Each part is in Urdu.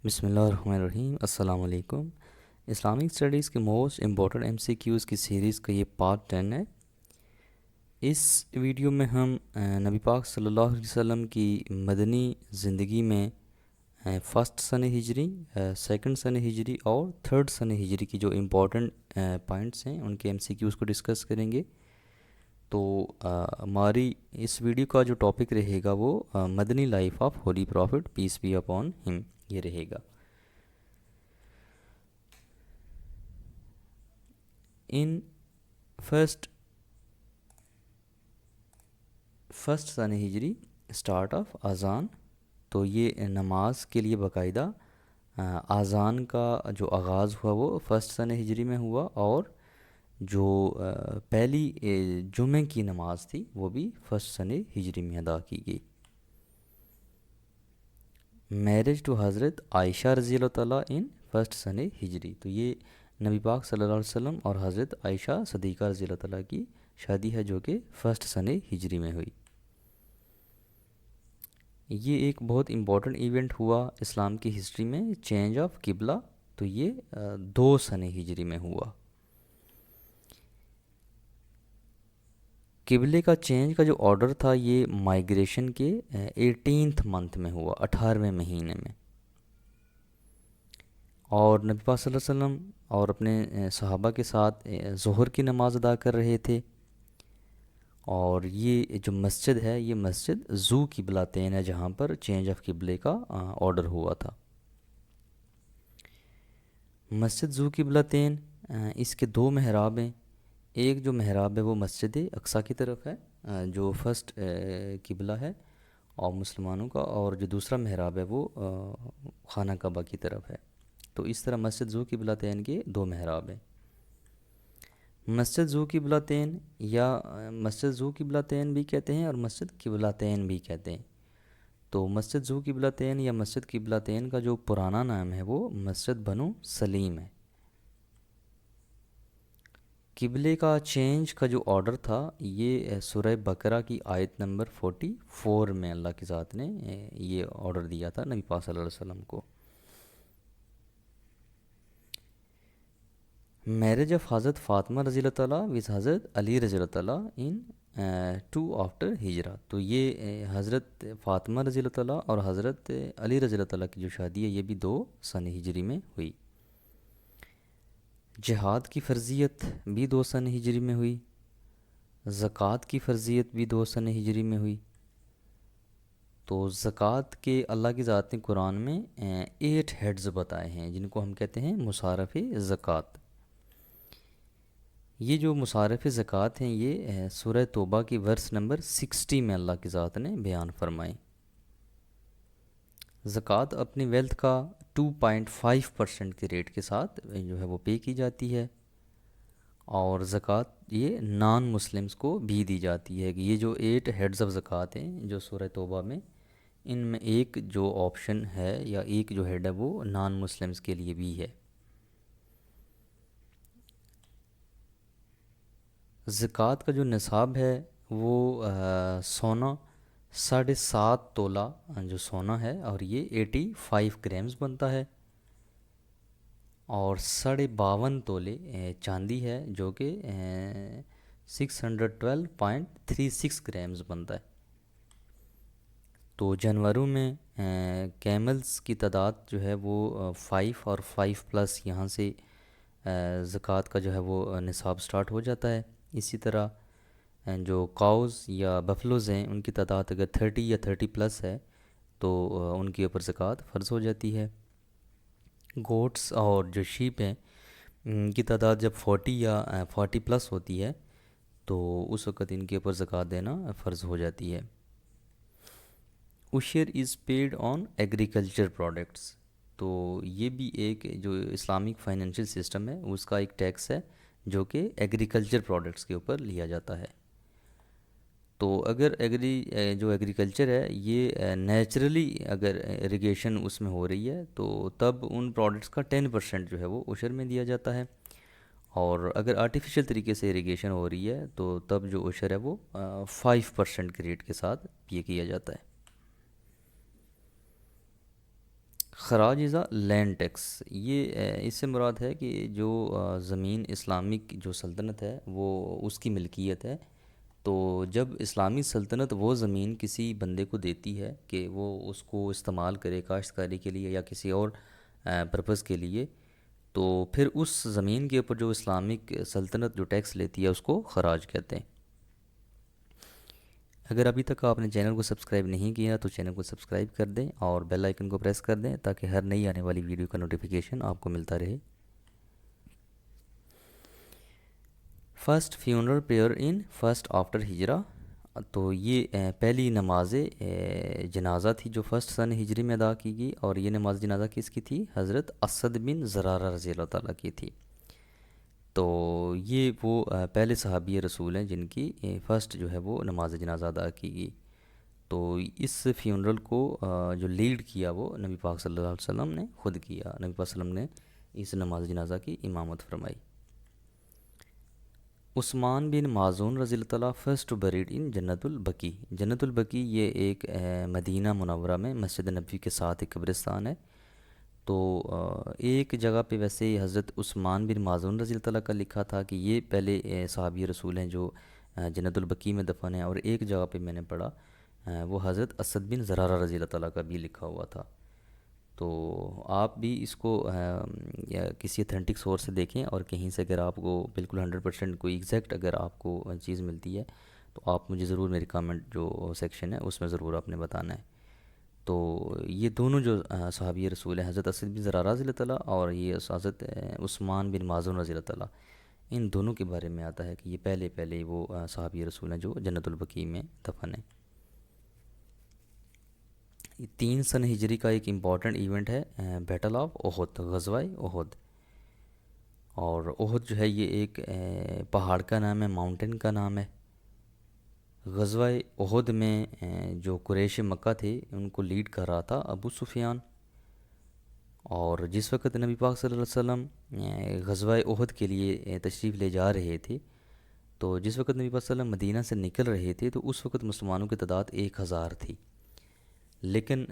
بسم اللہ الرحمن الرحیم۔ السلام علیکم۔ اسلامک اسٹڈیز کے موسٹ امپورٹنٹ MCQs کی سیریز کا یہ پارٹ 10 ہے۔ اس ویڈیو میں ہم نبی پاک صلی اللہ علیہ وسلم کی مدنی زندگی میں فرسٹ سنہ ہجری، سیکنڈ سنہ ہجری اور تھرڈ سنہ ہجری کی جو امپورٹنٹ پوائنٹس ہیں ان کے MCQs کو ڈسکس کریں گے۔ تو ہماری اس ویڈیو کا جو ٹاپک رہے گا وہ مدنی life of holy prophet peace be upon him یہ رہے گا۔ ان فرسٹ سنہ ہجری اسٹارٹ آف اذان، تو یہ نماز کے لیے باقاعدہ اذان کا جو آغاز ہوا وہ فرسٹ سنہ ہجری میں ہوا، اور جو پہلی جمعہ کی نماز تھی وہ بھی فرسٹ سنہ ہجری میں ادا کی گئی۔ میرج ٹو حضرت عائشہ رضی اللہ تعالیٰ ان فرسٹ سنہ ہجری، تو یہ نبی پاک صلی اللہ علیہ وسلم اور حضرت عائشہ صدیقہ رضی اللہ تعالیٰ کی شادی ہے جو کہ فرسٹ سنہ ہجری میں ہوئی۔ یہ ایک بہت امپورٹنٹ ایونٹ ہوا اسلام کی ہسٹری میں، چینج آف قبلہ، تو یہ 2 سنہ ہجری میں ہوا۔ قبلے کا چینج کا جو آرڈر تھا یہ مائیگریشن کے 18th منتھ میں ہوا، 18ویں مہینے میں، اور نبی پاک صلی اللہ علیہ وسلم اور اپنے صحابہ کے ساتھ ظہر کی نماز ادا کر رہے تھے، اور یہ جو مسجد ہے یہ مسجد ذو قبلتین ہے جہاں پر چینج آف قبلے کا آرڈر ہوا تھا۔ مسجد ذو قبلتین، اس کے 2 محراب ہیں۔ ایک جو محراب ہے وہ مسجد اقصیٰ کی طرف ہے جو فرسٹ قبلہ ہے اور مسلمانوں کا، اور جو دوسرا محراب ہے وہ خانہ کعبہ کی طرف ہے۔ تو اس طرح مسجد ذو قبلتین کے 2 محراب ہیں۔ مسجد ذو قبلتین یا مسجد ذو قبلتین بھی کہتے ہیں اور مسجد قبلتین بھی کہتے ہیں۔ تو مسجد ذو قبلتین یا مسجد قبلتین کا جو پرانا نام ہے وہ مسجد بنو سلیم ہے۔ قبلے کا چینج کا جو آرڈر تھا یہ سورہ بقرہ کی آیت نمبر 44 میں اللہ کی ذات نے یہ آرڈر دیا تھا نبی پاک صلی اللہ علیہ وسلم کو۔ میرج آف حضرت فاطمہ رضی اللہ تعالیٰ وز حضرت علی رضی اللہ تعالیٰ ان 2 آفٹر ہجرہ، تو یہ حضرت فاطمہ رضی اللہ تعالیٰ اور حضرت علی رضی اللہ تعالیٰ کی جو شادی ہے یہ بھی 2 سنہ ہجری میں ہوئی۔ جہاد کی فرضیت بھی 2 سنہ ہجری میں ہوئی۔ زکوٰۃ کی فرضیت بھی 2 سنہ ہجری میں ہوئی۔ تو زکوٰۃ کے اللہ کی ذات نے قرآن میں 8 ہیڈز بتائے ہیں جن کو ہم کہتے ہیں مصارف زکوٰۃ۔ یہ جو مصارف زکوٰۃ ہیں یہ سورہ توبہ کی ورس نمبر 60 میں اللہ کی ذات نے بیان فرمائے۔ زکوٰۃ اپنی ویلتھ کا 2.5% کے ریٹ کے ساتھ جو ہے وہ پے کی جاتی ہے، اور زکوٰۃ یہ نان مسلمز کو بھی دی جاتی ہے کہ یہ جو 8 ہیڈز آف زکوٰۃ ہیں جو سورہ توبہ میں، ان میں ایک جو آپشن ہے یا ایک جو ہیڈ ہے وہ نان مسلمز کے لیے بھی ہے۔ زکوٰۃ کا جو نصاب ہے وہ سونا 7.5 تولہ جو سونا ہے، اور یہ 85 گرامز بنتا ہے، اور 52.5 تولے چاندی ہے جو کہ 612.36 گرامز بنتا ہے۔ تو جانوروں میں کیملز کی تعداد جو ہے وہ 5 اور 5+ یہاں سے زکوٰۃ کا جو ہے وہ نصاب سٹارٹ ہو جاتا ہے۔ اسی طرح جو کاؤز یا بفلوز ہیں ان کی تعداد اگر 30 یا 30+ ہے تو ان کے اوپر زکوٰۃ فرض ہو جاتی ہے۔ گوٹس اور جو شیپ ہیں ان کی تعداد جب 40 یا 40+ ہوتی ہے تو اس وقت ان کے اوپر زکوٰۃ دینا فرض ہو جاتی ہے۔ عشر is paid on agriculture products, تو یہ بھی ایک جو اسلامک فائنینشیل سسٹم ہے اس کا ایک ٹیکس ہے جو کہ ایگریکلچر پروڈکٹس کے اوپر لیا جاتا ہے۔ تو اگر جو ایگریکلچر ہے یہ نیچرلی اگر اریگیشن اس میں ہو رہی ہے تو تب ان پروڈکٹس کا 10% جو ہے وہ عشر میں دیا جاتا ہے، اور اگر آرٹیفیشل طریقے سے اریگیشن ہو رہی ہے تو تب جو عشر ہے وہ 5% کے ریٹ کے ساتھ پے کیا جاتا ہے۔ خراج ازا لینڈ ٹیکس، یہ اس سے مراد ہے کہ جو زمین اسلامک جو سلطنت ہے وہ اس کی ملکیت ہے، تو جب اسلامی سلطنت وہ زمین کسی بندے کو دیتی ہے کہ وہ اس کو استعمال کرے کاشتکاری کے لیے یا کسی اور پرپز کے لیے، تو پھر اس زمین کے اوپر جو اسلامک سلطنت جو ٹیکس لیتی ہے اس کو خراج کہتے ہیں۔ اگر ابھی تک آپ نے چینل کو سبسکرائب نہیں کیا تو چینل کو سبسکرائب کر دیں اور بیل آئیکن کو پریس کر دیں تاکہ ہر نئی آنے والی ویڈیو کا نوٹیفیکیشن آپ کو ملتا رہے۔ First funeral prayer in first after ہجرہ، تو یہ پہلی نماز جنازہ تھی جو فرسٹ سن ہجری میں ادا کی گئی، اور یہ نماز جنازہ کس کی تھی؟ حضرت اسد بن زرارہ رضی اللہ تعالیٰ کی تھی۔ تو یہ وہ پہلے صحابی رسول ہیں جن کی فرسٹ جو ہے وہ نماز جنازہ ادا کی گئی۔ تو اس فیونرل کو جو لیڈ کیا وہ نبی پاک صلی اللہ علیہ وسلم نے خود کیا، نبی پاک صلی اللہ علیہ وسلم نے اس نماز جنازہ کی امامت فرمائی۔ عثمان بن معزون رضی اللہ تعالیٰ فرسٹ بریڈ ان جنت البقیع، جنت البقیع یہ ایک مدینہ منورہ میں مسجد نبوی کے ساتھ ایک قبرستان ہے۔ تو ایک جگہ پہ ویسے حضرت عثمان بن معزون رضی اللہ تعالیٰ کا لکھا تھا کہ یہ پہلے صحابی رسول ہیں جو جنت البقیع میں دفن ہیں، اور ایک جگہ پہ میں نے پڑھا وہ حضرت اسد بن زرارہ رضی اللہ تعالیٰ کا بھی لکھا ہوا تھا۔ تو آپ بھی اس کو یا کسی اتھینٹک سورس سے دیکھیں، اور کہیں سے اگر آپ کو بالکل 100% کوئی ایگزیکٹ اگر آپ کو چیز ملتی ہے تو آپ مجھے ضرور میری کامنٹ جو سیکشن ہے اس میں ضرور آپ نے بتانا ہے۔ تو یہ دونوں جو صحابی رسول ہیں حضرت اسد بن زرارہ رضی اللہ تعالیٰ اور یہ حضرت عثمان بن معزون رضی اللہ تعالیٰ، ان دونوں کے بارے میں آتا ہے کہ یہ پہلے پہلے وہ صحابی رسول ہیں جو جنت البقیع میں دفن ہیں۔ 3 سن ہجری کا ایک امپورٹنٹ ایونٹ ہے بیٹل آف احد، غزوہ احد۔ اور احد جو ہے یہ ایک پہاڑ کا نام ہے، ماؤنٹین کا نام ہے۔ غزوہ احد میں جو قریش مکہ تھے ان کو لیڈ کر رہا تھا ابو سفیان، اور جس وقت نبی پاک صلی اللہ علیہ وسلم غزوہ احد کے لیے تشریف لے جا رہے تھے، تو جس وقت نبی پاک صلی اللہ علیہ وسلم مدینہ سے نکل رہے تھے تو اس وقت مسلمانوں کی تعداد 1000 تھی، لیکن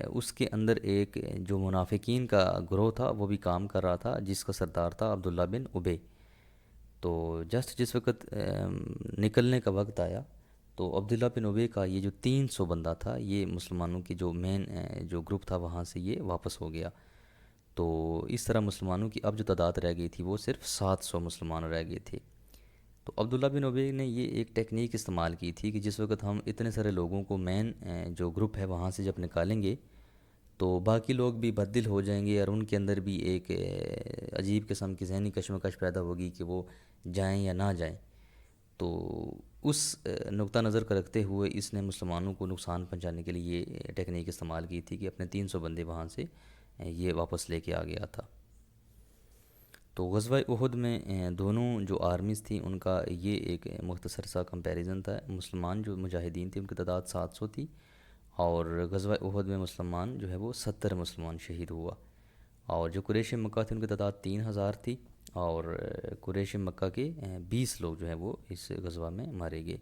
اس کے اندر ایک جو منافقین کا گروہ تھا وہ بھی کام کر رہا تھا جس کا سردار تھا عبداللہ بن ابے۔ تو جس وقت نکلنے کا وقت آیا تو عبداللہ بن ابے کا یہ جو 300 بندہ تھا یہ مسلمانوں کی جو مین جو گروپ تھا وہاں سے یہ واپس ہو گیا۔ تو اس طرح مسلمانوں کی اب جو تعداد رہ گئی تھی وہ صرف 700 مسلمان رہ گئے تھے۔ تو عبداللہ بن ابی نے یہ ایک ٹیکنیک استعمال کی تھی کہ جس وقت ہم اتنے سارے لوگوں کو مین جو گروپ ہے وہاں سے جب نکالیں گے تو باقی لوگ بھی بدل ہو جائیں گے، اور ان کے اندر بھی ایک عجیب قسم کی ذہنی کشمکش پیدا ہوگی کہ وہ جائیں یا نہ جائیں۔ تو اس نقطہ نظر کا رکھتے ہوئے اس نے مسلمانوں کو نقصان پہنچانے کے لیے یہ ٹیکنیک استعمال کی تھی کہ اپنے 300 بندے وہاں سے یہ واپس لے کے آ گیا تھا۔ تو غزوہ احد میں دونوں جو آرمیز تھیں ان کا یہ ایک مختصر سا کمپیریزن تھا۔ مسلمان جو مجاہدین تھے ان کی تعداد 700 تھی، اور غزوہ احد میں مسلمان جو ہے وہ 70 مسلمان شہید ہوا، اور جو قریش مکہ تھے ان کی تعداد 3000 تھی، اور قریش مکہ کے 20 لوگ جو ہیں وہ اس غزوہ میں مارے گئے۔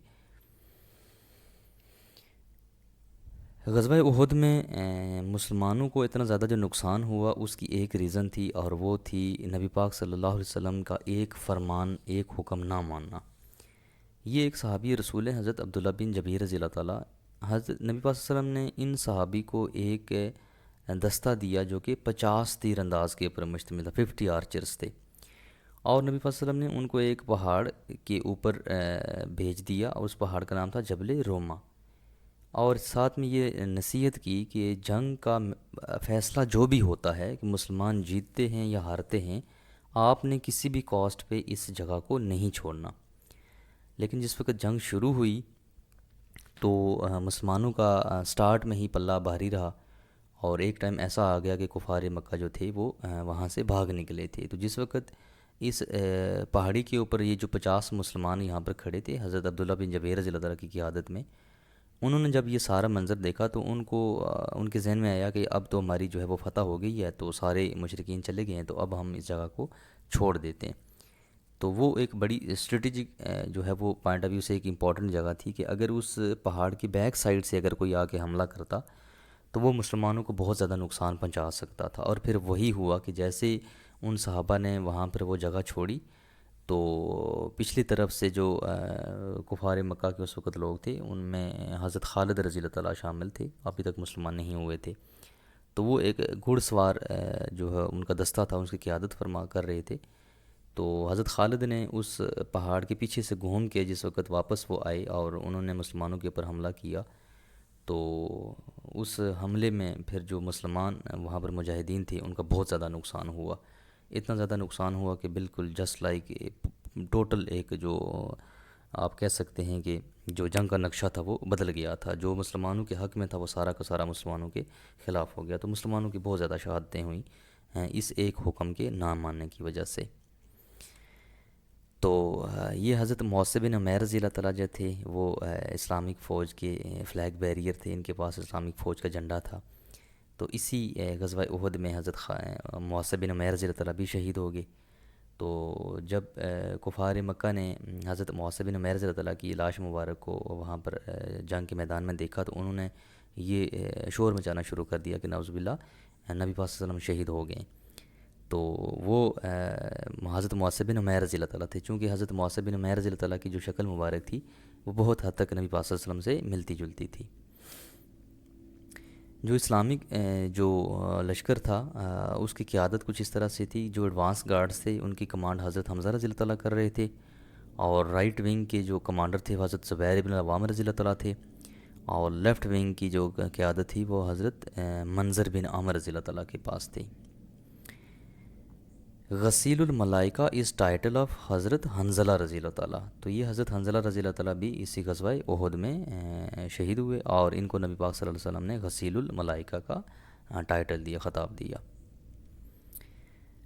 غزوہ احد میں مسلمانوں کو اتنا زیادہ جو نقصان ہوا اس کی ایک ریزن تھی، اور وہ تھی نبی پاک صلی اللہ علیہ وسلم کا ایک فرمان، ایک حکم نہ ماننا۔ یہ ایک صحابی رسول ہے حضرت عبداللہ بن جبیر رضی اللہ تعالیٰ، حضرت نبی پاک صلی اللہ علیہ وسلم نے ان صحابی کو ایک دستہ دیا جو کہ 50 تیر انداز کے اوپر مشتمل تھا، 50 آرچرز تھے، اور نبی پاک صلی اللہ علیہ وسلم نے ان کو ایک پہاڑ کے اوپر بھیج دیا، اور اس پہاڑ کا نام تھا جبل روما، اور ساتھ میں یہ نصیحت کی کہ جنگ کا فیصلہ جو بھی ہوتا ہے کہ مسلمان جیتتے ہیں یا ہارتے ہیں، آپ نے کسی بھی کاسٹ پہ اس جگہ کو نہیں چھوڑنا۔ لیکن جس وقت جنگ شروع ہوئی تو مسلمانوں کا سٹارٹ میں ہی پلہ بھاری رہا، اور ایک ٹائم ایسا آ گیا کہ کفار مکہ جو تھے وہ وہاں سے بھاگ نکلے تھے۔ تو جس وقت اس پہاڑی کے اوپر یہ جو 50 مسلمان یہاں پر کھڑے تھے حضرت عبداللہ بن جبیر رضی اللہ تعالیٰ کی قیادت میں، انہوں نے جب یہ سارا منظر دیکھا تو ان کو ان کے ذہن میں آیا کہ اب تو ہماری جو ہے وہ فتح ہو گئی ہے، تو سارے مشرکین چلے گئے ہیں، تو اب ہم اس جگہ کو چھوڑ دیتے ہیں۔ تو وہ ایک بڑی اسٹریٹجک جو ہے وہ پوائنٹ آف ویو سے ایک امپورٹنٹ جگہ تھی کہ اگر اس پہاڑ کی بیک سائڈ سے اگر کوئی آ کے حملہ کرتا تو وہ مسلمانوں کو بہت زیادہ نقصان پہنچا سکتا تھا۔ اور پھر وہی ہوا کہ جیسے ان صحابہ نے وہاں پر وہ جگہ چھوڑی، تو پچھلی طرف سے جو کفار مکہ کے اس وقت لوگ تھے، ان میں حضرت خالد رضی اللہ تعالیٰ شامل تھے، ابھی تک مسلمان نہیں ہوئے تھے۔ تو وہ ایک گھڑ سوار جو ہے ان کا دستہ تھا، اس کی قیادت فرما کر رہے تھے۔ تو حضرت خالد نے اس پہاڑ کے پیچھے سے گھوم کے جس وقت واپس وہ آئے اور انہوں نے مسلمانوں کے اوپر حملہ کیا، تو اس حملے میں پھر جو مسلمان وہاں پر مجاہدین تھے ان کا بہت زیادہ نقصان ہوا۔ اتنا زیادہ نقصان ہوا کہ بالکل جسٹ لائک ٹوٹل ایک جو آپ کہہ سکتے ہیں کہ جو جنگ کا نقشہ تھا وہ بدل گیا تھا۔ جو مسلمانوں کے حق میں تھا وہ سارا کا سارا مسلمانوں کے خلاف ہو گیا۔ تو مسلمانوں کی بہت زیادہ شہادتیں ہوئیں اس ایک حکم کے نہ ماننے کی وجہ سے۔ تو یہ حضرت موصب بن عمیر رضی اللہ تعالیٰ جو تھے وہ اسلامک فوج کے فلیگ بیریئر تھے، ان کے پاس اسلامک فوج کا جھنڈا تھا۔ تو اسی غزوہ احد میں حضرت موصب بن عمیر رضی اللہ تعالیٰ بھی شہید ہو گئے۔ تو جب کفار مکہ نے حضرت موصب بن عمیر رضی اللہ تعالیٰ کی لاش مبارک کو وہاں پر جنگ کے میدان میں دیکھا، تو انہوں نے یہ شور مچانا شروع کر دیا کہ نعوذ باللہ نبی پاک صلی اللہ علیہ وسلم شہید ہو گئے۔ تو وہ حضرت موصب بن عمیر رضی اللہ تعالیٰ تھے، چونکہ حضرت موصب بن عمیر رضی اللہ تعالیٰ کی جو شکل مبارک تھی وہ بہت حد تک نبی پاک صلی اللہ علیہ وسلم سے ملتی جلتی تھی۔ جو اسلامک جو لشکر تھا اس کی قیادت کچھ اس طرح سے تھی، جو ایڈوانس گارڈز تھے ان کی کمانڈ حضرت حمزہ رضی اللہ تعالیٰ کر رہے تھے، اور رائٹ ونگ کے جو کمانڈر تھے وہ حضرت زبیر بن العوام رضی اللہ تعالیٰ تھے، اور لیفٹ ونگ کی جو قیادت تھی وہ حضرت منظر بن عامر رضی اللہ تعالیٰ کے پاس تھی۔ غسیل الملائکہ از ٹائٹل آف حضرت حنظلہ رضی اللہ تعالیٰ۔ تو یہ حضرت حنظلہ رضی اللہ تعالیٰ بھی اسی غزوہ احد میں شہید ہوئے، اور ان کو نبی پاک صلی اللہ علیہ وسلم نے غسیل الملائکہ کا ٹائٹل دیا، خطاب دیا۔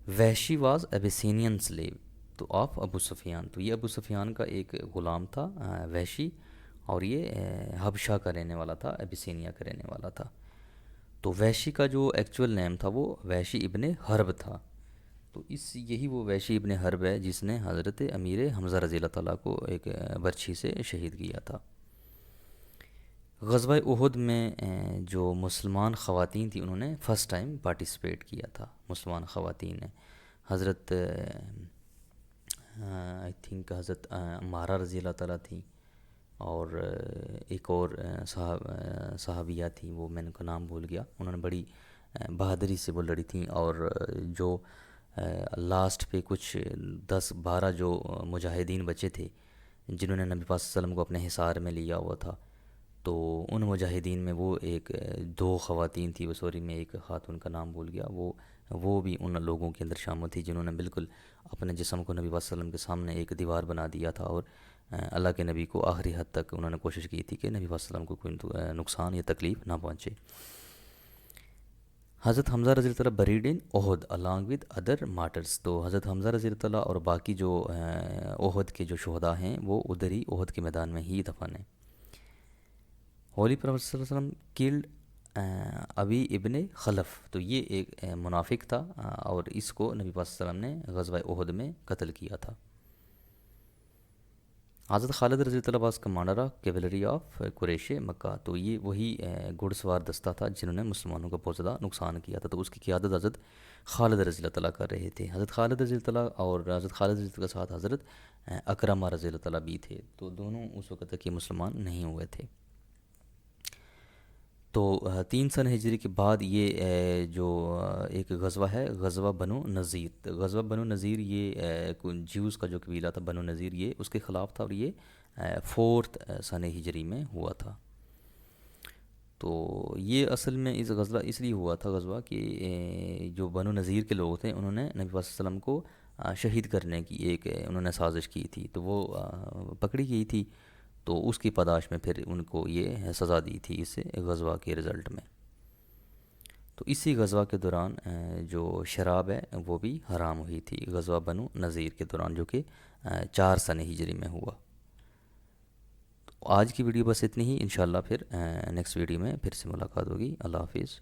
وحشی واز ابیسینین سلیو تو آف ابو سفیان، تو یہ ابو سفیان کا ایک غلام تھا وحشی، اور یہ حبشہ کا رہنے والا تھا، ابیسینیا کا رہنے والا تھا۔ تو وحشی کا جو ایکچول نیم تھا وہ وحشی ابن حرب تھا۔ تو یہی وہ وحشی ابن حرب ہے جس نے حضرت امیر حمزہ رضی اللہ تعالیٰ کو ایک برچھی سے شہید کیا تھا۔ غزوہ احد میں جو مسلمان خواتین تھیں انہوں نے فرسٹ ٹائم پارٹیسپیٹ کیا تھا۔ مسلمان خواتین نے حضرت آئی تھنک حضرت عمارہ رضی اللہ تعالیٰ تھیں، اور ایک اور صحابیہ تھیں، وہ میں ان کا نام بھول گیا، انہوں نے بڑی بہادری سے وہ لڑی تھیں، اور جو لاسٹ پہ کچھ 10-12 جو مجاہدین بچے تھے جنہوں نے نبی پاک صلی اللہ علیہ وسلم کو اپنے حصار میں لیا ہوا تھا، تو ان مجاہدین میں وہ ایک 2 خواتین تھی، وہ سوری میں ایک خاتون کا نام بھول گیا، وہ بھی ان لوگوں کے اندر شامل تھی جنہوں نے بالکل اپنے جسم کو نبی پاک صلی اللہ علیہ وسلم کے سامنے ایک دیوار بنا دیا تھا، اور اللہ کے نبی کو آخری حد تک انہوں نے کوشش کی تھی کہ نبی پاک صلی اللہ علیہ وسلم کو کوئی نقصان یا تکلیف نہ پہنچے۔ حضرت حمزہ رضی اللہ تعالیٰ buried in Uhud along with other martyrs، تو حضرت حمزہ رضی اللہ تعالیٰ اور باقی جو احد کے جو شہداء ہیں وہ ادھر ہی احد کے میدان میں ہی دفن ہیں۔ ہولی پروفیٹ صلی اللہ علیہ وسلم کلڈ ابی ابن خلف، تو یہ ایک منافق تھا، اور اس کو نبی پاک صلی اللہ علیہ وسلم نے غزوہ احد میں قتل کیا تھا۔ حضرت خالد رضی اللہ عنہ کمانڈر آف کیولری آف قریش مکہ، تو یہ وہی گھڑ سوار دستہ تھا جنہوں نے مسلمانوں کا بہت زیادہ نقصان کیا تھا، تو اس کی قیادت حضرت خالد رضی اللہ تعالیٰ کر رہے تھے۔ حضرت خالد رضی اللہ تعالیٰ اور حضرت خالد رضی اللہ کے ساتھ حضرت اکرمہ رضی اللہ تعالیٰ بھی تھے، تو دونوں اس وقت تک یہ مسلمان نہیں ہوئے تھے۔ تو 300 ہجری کے بعد یہ جو ایک غزوہ ہے غزوہ بنو نذیر، غزوہ بنو نذیر یہ جیوز کا جو قبیلہ تھا بنو نذیر، یہ اس کے خلاف تھا، اور یہ 4 سنہ ہجری میں ہوا تھا۔ تو یہ اصل میں اس غزوہ اس لیے ہوا تھا غزوہ کہ جو بنو نذیر کے لوگ تھے انہوں نے نبی صلی اللہ علیہ وسلم کو شہید کرنے کی ایک انہوں نے سازش کی تھی، تو وہ پکڑی گئی تھی، تو اس کی پاداش میں پھر ان کو یہ سزا دی تھی اس غزوہ کے رزلٹ میں۔ تو اسی غزوہ کے دوران جو شراب ہے وہ بھی حرام ہوئی تھی، غزوہ بنو نذیر کے دوران، جو کہ 4 سنہ ہجری میں ہوا۔ تو آج کی ویڈیو بس اتنی ہی، انشاءاللہ پھر نیکسٹ ویڈیو میں پھر سے ملاقات ہوگی۔ اللہ حافظ۔